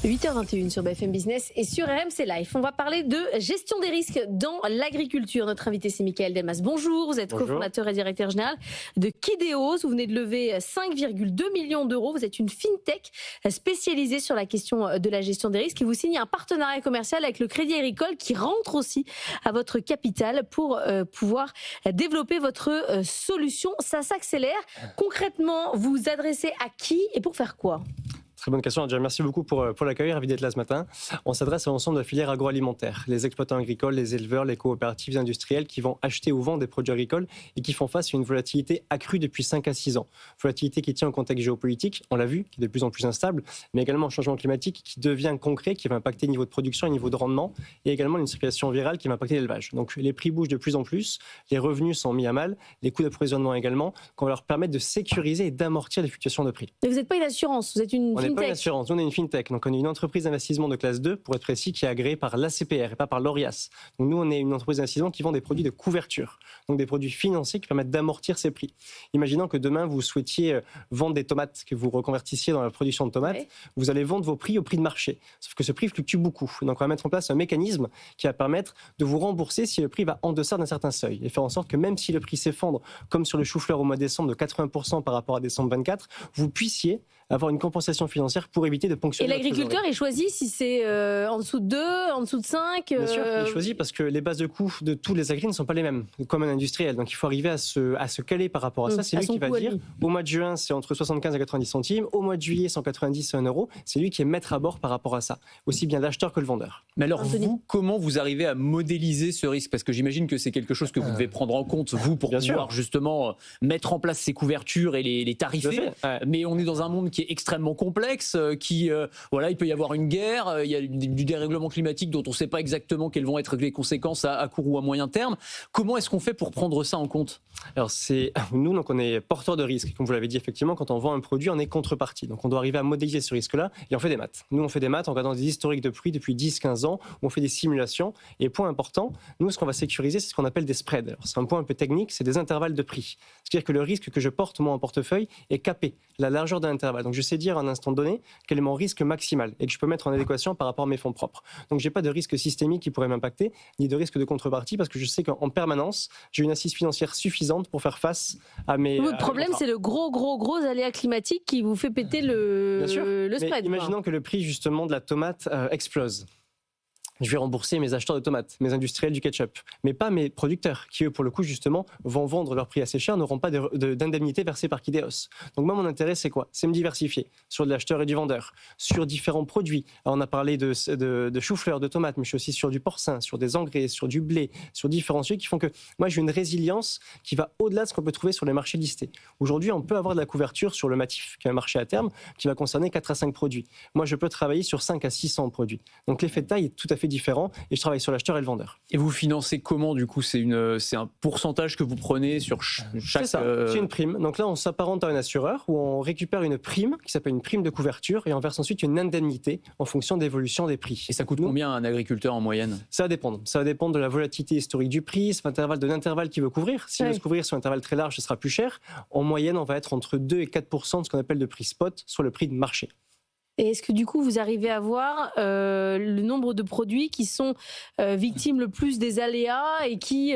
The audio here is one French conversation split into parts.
8h21 sur BFM Business et sur RMC Live. On va parler de gestion des risques dans l'agriculture. Notre invité, c'est Michael Delmas. Bonjour, vous êtes cofondateur et directeur général de Kideos. Vous venez de lever 5,2 millions d'euros. Vous êtes une fintech spécialisée sur la question de la gestion des risques et vous signez un partenariat commercial avec le Crédit Agricole qui rentre aussi à votre capital pour pouvoir développer votre solution. Ça s'accélère. Concrètement, vous vous adressez à qui et pour faire quoi ? Très bonne question. Déjà, merci beaucoup pour l'accueil. Ravi d'être là ce matin. On s'adresse à l'ensemble de la filière agroalimentaire. Les exploitants agricoles, les éleveurs, les coopératives industrielles qui vont acheter ou vendre des produits agricoles et qui font face à une volatilité accrue depuis 5 à 6 ans. Volatilité qui tient au contexte géopolitique, on l'a vu, qui est de plus en plus instable, mais également un changement climatique qui devient concret, qui va impacter le niveau de production et le niveau de rendement, et également une circulation virale qui va impacter l'élevage. Donc les prix bougent de plus en plus, les revenus sont mis à mal, les coûts d'approvisionnement également, qu'on va leur permettre de sécuriser et d'amortir les fluctuations de prix. Mais vous n'êtes pas une assurance, vous êtes une fintech. Pas une assurance, on est une fintech. Donc on est une entreprise d'investissement de classe 2, pour être précis, qui est agréée par l'ACPR et pas par l'ORIAS. Donc nous, on est une entreprise d'investissement qui vend des produits de couverture, donc des produits financiers qui permettent d'amortir ces prix. Imaginons que demain, vous souhaitiez vendre des tomates, que vous reconvertissiez dans la production de tomates, vous allez vendre vos prix au prix de marché. Sauf que ce prix fluctue beaucoup. Donc on va mettre en place un mécanisme qui va permettre de vous rembourser si le prix va en deçà d'un certain seuil et faire en sorte que même si le prix s'effondre, comme sur le chou-fleur au mois de décembre de 80% par rapport à décembre 24, vous puissiez avoir une compensation financière pour éviter de ponctionner. Et l'agriculteur, il choisit si c'est en dessous de 2, en dessous de 5 Bien sûr, il choisit parce que les bases de coûts de tous les agris ne sont pas les mêmes, comme un industriel. Donc il faut arriver à se caler par rapport à ça. C'est lui qui va dire, au mois de juin, c'est entre 75 et 90 centimes, au mois de juillet, 190 et 1 euro. C'est lui qui est maître à bord par rapport à ça, aussi bien l'acheteur que le vendeur. Mais alors vous, comment vous arrivez à modéliser ce risque ? Parce que j'imagine que c'est quelque chose que vous devez prendre en compte, vous, pour pouvoir justement mettre en place ces couvertures et les tarifer. Mais on est dans un monde qui est extrêmement complexe, il peut y avoir une guerre, il y a du dérèglement climatique dont on ne sait pas exactement quelles vont être les conséquences à court ou à moyen terme. Comment est-ce qu'on fait pour prendre ça en compte ? Alors nous, donc on est porteur de risque. Comme vous l'avez dit, effectivement, quand on vend un produit, on est contrepartie. Donc on doit arriver à modéliser ce risque-là et on fait des maths. Nous, on fait des maths en regardant des historiques de prix depuis 10-15 ans, où on fait des simulations. Et point important, nous, ce qu'on va sécuriser, c'est ce qu'on appelle des spreads. Alors, c'est un point un peu technique, c'est des intervalles de prix. C'est-à-dire que le risque que je porte, moi, en portefeuille, est capé, la largeur d'un intervalle. Donc je sais dire à un instant donné quel est mon risque maximal et que je peux mettre en adéquation par rapport à mes fonds propres. Donc je n'ai pas de risque systémique qui pourrait m'impacter, ni de risque de contrepartie, parce que je sais qu'en permanence, j'ai une assise financière suffisante pour faire face à mes... Votre problème, c'est le gros aléa climatique qui vous fait péter le spread. Imaginons que le prix justement de la tomate explose. Je vais rembourser mes acheteurs de tomates, mes industriels du ketchup, mais pas mes producteurs, qui eux, pour le coup, justement, vont vendre leur prix assez cher, n'auront pas d'indemnité versée par Kideos. Donc moi, mon intérêt, c'est quoi ? C'est me diversifier sur de l'acheteur et du vendeur, sur différents produits. Alors, on a parlé de chou-fleur, de tomates, mais je suis aussi sur du porcin, sur des engrais, sur du blé, sur différents sujets qui font que moi, j'ai une résilience qui va au-delà de ce qu'on peut trouver sur les marchés listés. Aujourd'hui, on peut avoir de la couverture sur le Matif, qui est un marché à terme, qui va concerner 4 à 5 produits. Moi, je peux travailler sur 5 à 600 produits. Donc l'effet de taille est tout à fait différent et je travaille sur l'acheteur et le vendeur. Et vous financez comment du coup ? C'est un pourcentage que vous prenez sur chaque... C'est ça, c'est une prime. Donc là, on s'apparente à un assureur où on récupère une prime qui s'appelle une prime de couverture et on verse ensuite une indemnité en fonction de l'évolution des prix. Et ça coûte combien à un agriculteur en moyenne ? Ça va dépendre. Ça va dépendre de la volatilité historique du prix, de l'intervalle qu'il veut couvrir. S'il veut se couvrir sur un intervalle très large, ce sera plus cher. En moyenne, on va être entre 2 et 4% de ce qu'on appelle le prix spot sur le prix de marché. Et est-ce que du coup, vous arrivez à voir le nombre de produits qui sont victimes le plus des aléas et qui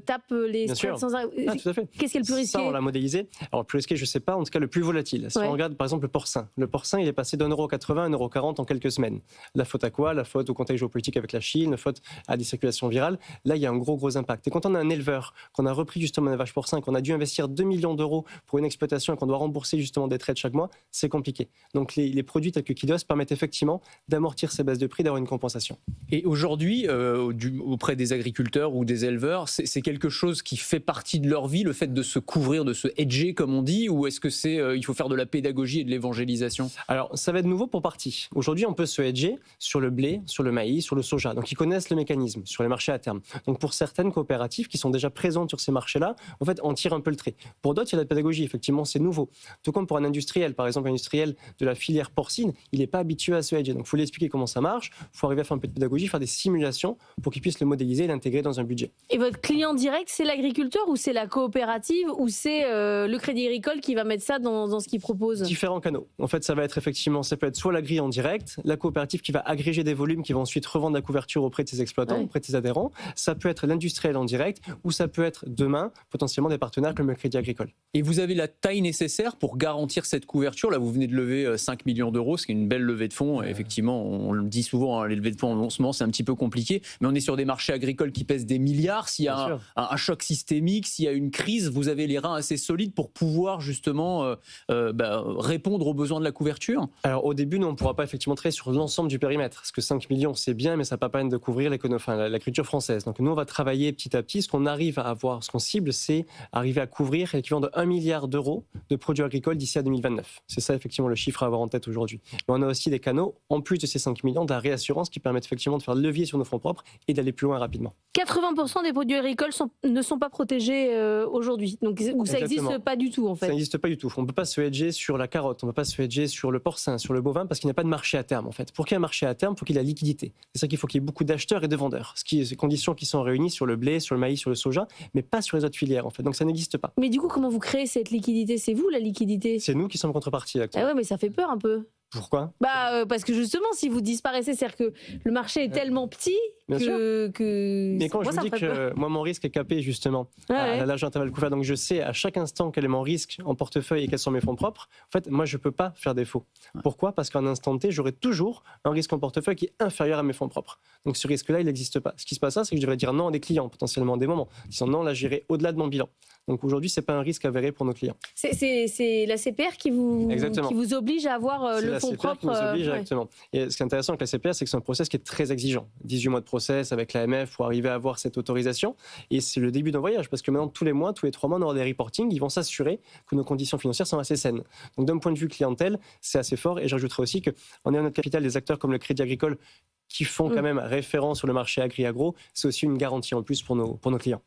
tapent les spreads sans arrêt ? Tout à fait. Qu'est-ce qui est le plus risqué ? Ça, on l'a modélisé. Alors, le plus risqué, je ne sais pas, en tout cas le plus volatile. Si on regarde par exemple le porcin. Le porcin, il est passé d'1,80 à 1,40 € en quelques semaines. La faute à quoi ? La faute au contexte géopolitique avec la Chine, la faute à des circulations virales. Là, il y a un gros impact. Et quand on a un éleveur, qu'on a repris justement un élevage porcin, qu'on a dû investir 2 millions d'euros pour une exploitation et qu'on doit rembourser justement des traites chaque mois, c'est compliqué. Donc les produits tels que Kideos permettent effectivement d'amortir ces baisses de prix, d'avoir une compensation. Et aujourd'hui, auprès des agriculteurs ou des éleveurs, c'est quelque chose qui fait partie de leur vie, le fait de se couvrir, de se hedger comme on dit, ou est-ce que il faut faire de la pédagogie et de l'évangélisation ? Alors ça va être nouveau pour partie. Aujourd'hui, on peut se hedger sur le blé, sur le maïs, sur le soja. Donc ils connaissent le mécanisme sur les marchés à terme. Donc pour certaines coopératives qui sont déjà présentes sur ces marchés-là, en fait, on tire un peu le trait. Pour d'autres, il y a de la pédagogie. Effectivement, c'est nouveau. Tout comme pour un industriel, par exemple, un industriel de la filière porcine racine, il n'est pas habitué à se hedger. Donc il faut lui expliquer comment ça marche, il faut arriver à faire un peu de pédagogie, faire des simulations pour qu'il puisse le modéliser et l'intégrer dans un budget. Et votre client direct, c'est l'agriculteur ou c'est la coopérative ou c'est le Crédit Agricole qui va mettre ça dans ce qu'il propose? Différents canaux. En fait, ça va être effectivement, ça peut être soit l'agri en direct, la coopérative qui va agréger des volumes qui vont ensuite revendre la couverture auprès de ses exploitants, auprès de ses adhérents. Ça peut être l'industriel en direct ou ça peut être demain potentiellement des partenaires comme le Crédit Agricole. Et vous avez la taille nécessaire pour garantir cette couverture. Là, vous venez de lever 5 millions d'euros, ce qui est une belle levée de fonds. Effectivement, on le dit souvent, hein, les levées de fonds en ce moment, c'est un petit peu compliqué. Mais on est sur des marchés agricoles qui pèsent des milliards. S'il y a un choc systémique, s'il y a une crise, vous avez les reins assez solides pour pouvoir justement répondre aux besoins de la couverture. Alors au début, nous, on ne pourra pas effectivement travailler sur l'ensemble du périmètre. Parce que 5 millions, c'est bien, mais ça ne va pas permettre de couvrir l'agriculture française. Donc nous, on va travailler petit à petit. Ce qu'on arrive à avoir, ce qu'on cible, c'est arriver à couvrir l'équivalent de 1 milliard d'euros de produits agricoles d'ici à 2029. C'est ça effectivement le chiffre à avoir en tête aujourd'hui. Mais on a aussi des canaux, en plus de ces 5 millions, de la réassurance qui permettent effectivement de faire levier sur nos fonds propres et d'aller plus loin rapidement. 80% des produits agricoles ne sont pas protégés aujourd'hui. Donc ça n'existe pas du tout en fait. Ça n'existe pas du tout. On ne peut pas se hedger sur la carotte, on ne peut pas se hedger sur le porcin, sur le bovin parce qu'il n'y a pas de marché à terme en fait. Pour qu'il y ait un marché à terme, il faut qu'il y ait la liquidité. C'est ça qu'il faut qu'il y ait beaucoup d'acheteurs et de vendeurs. Ces conditions qui sont réunies sur le blé, sur le maïs, sur le soja, mais pas sur les autres filières en fait. Donc ça n'existe pas. Mais du coup, comment vous créez cette liquidité? C'est vous la liquidité? C'est nous qui sommes contrepartie. Ah ouais, mais ça fait peur un peu. Pourquoi? Parce que justement, si vous disparaissez, c'est-à-dire que le marché est tellement petit que... Mais quand je vous dis que moi, mon risque est capé justement à l'âge intervalle couvert, donc je sais à chaque instant quel est mon risque en portefeuille et quels sont mes fonds propres, en fait, moi, je ne peux pas faire défaut. Pourquoi? Parce qu'en instant T, j'aurai toujours un risque en portefeuille qui est inférieur à mes fonds propres. Donc ce risque-là, il n'existe pas. Ce qui se passe là, c'est que je devrais dire non à des clients, potentiellement à des moments. Disant non, là, j'irai au-delà de mon bilan. Donc aujourd'hui, ce n'est pas un risque avéré pour nos clients. C'est la CPR qui vous oblige à avoir le fonds propre. Qui nous oblige directement. Et ce qui est intéressant avec la CPR, c'est que c'est un process qui est très exigeant. 18 mois de process avec l'AMF pour arriver à avoir cette autorisation. Et c'est le début d'un voyage, parce que maintenant, tous les mois, tous les 3 mois, on aura des reportings. Ils vont s'assurer que nos conditions financières sont assez saines. Donc d'un point de vue clientèle, c'est assez fort. Et j'ajouterai aussi qu'en ayant notre capital, des acteurs comme le Crédit Agricole qui font quand même référence sur le marché agri-agro, c'est aussi une garantie en plus pour nos clients.